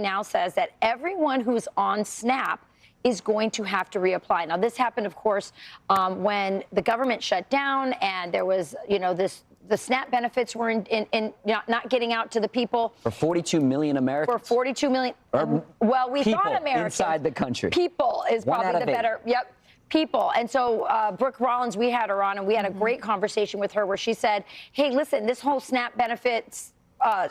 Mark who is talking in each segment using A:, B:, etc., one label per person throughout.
A: now says that everyone who's on SNAP is going to have to reapply. Now, this happened, of course, when the government shut down and there was, the SNAP benefits were not getting out to the people.
B: For 42 million Americans?
A: For 42 million. Well, we thought Americans.
B: Inside the country.
A: People is probably the better. Yep. People. And so Brooke Rollins, we had her on, and we had a great conversation with her where she said, hey, listen, this whole SNAP benefits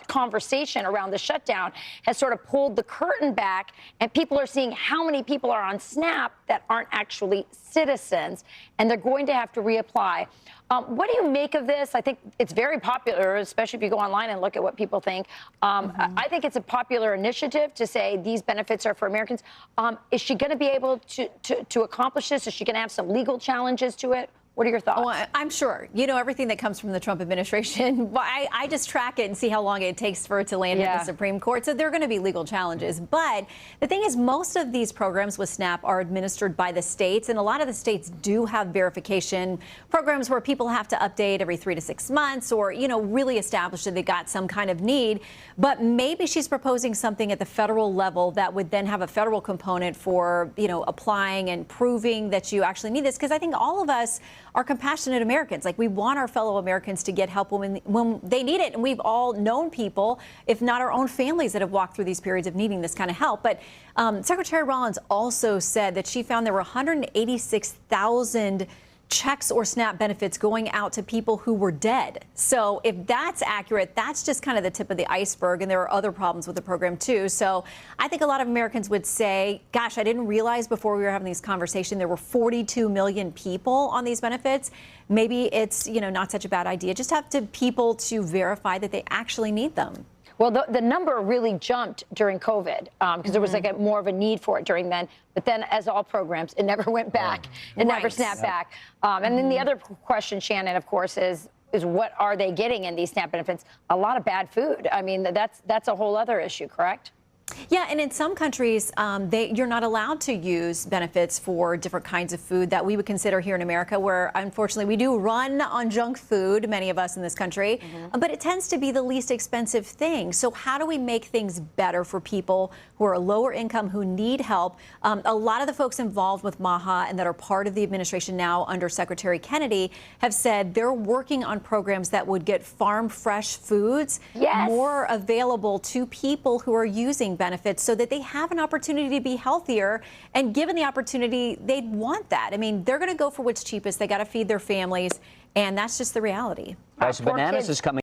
A: conversation around the shutdown has sort of pulled the curtain back, and people are seeing how many people are on SNAP that aren't actually citizens, and they're going to have to reapply. What do you make of this? I think it's very popular, especially if you go online and look at what people think. I think it's a popular initiative to say these benefits are for Americans. Is she going to be able to accomplish this? Is she going to have some legal challenges to it? What are your thoughts?
C: Well, I'm sure. Everything that comes from the Trump administration, I just track it and see how long it takes for it to land in the Supreme Court. So there are going to be legal challenges. But the thing is, most of these programs with SNAP are administered by the states. And a lot of the states do have verification programs where people have to update every 3 to 6 months or, really establish that they got some kind of need. But maybe she's proposing something at the federal level that would then have a federal component for, applying and proving that you actually need this. Because I think all of us are compassionate Americans. Like, we want our fellow Americans to get help when they need it. And we've all known people, if not our own families, that have walked through these periods of needing this kind of help. But Secretary Rollins also said that she found there were 186,000 checks or SNAP benefits going out to people who were dead. So if that's accurate, that's just kind of the tip of the iceberg. And there are other problems with the program, too. So I think a lot of Americans would say, gosh, I didn't realize before we were having this conversation there were 42 million people on these benefits. Maybe it's, not such a bad idea. Just have to people to verify that they actually need them.
A: Well, the number really jumped during COVID because there was more of a need for it during then. But then, as all programs, it never went back. It never snapped back. And then the other question, Shannon, of course, is what are they getting in these SNAP benefits? A lot of bad food. I mean, that's a whole other issue, correct?
C: Yeah, and in some countries, you're not allowed to use benefits for different kinds of food that we would consider here in America, where unfortunately we do run on junk food, many of us in this country, but it tends to be the least expensive thing. So how do we make things better for people who are lower income, who need help? A lot of the folks involved with MAHA and that are part of the administration now under Secretary Kennedy have said they're working on programs that would get farm fresh foods more available to people who are using benefits so that they have an opportunity to be healthier. And given the opportunity, they'd want that. I mean, they're going to go for what's cheapest. They got to feed their families. And that's just the reality.
B: Bananas is coming.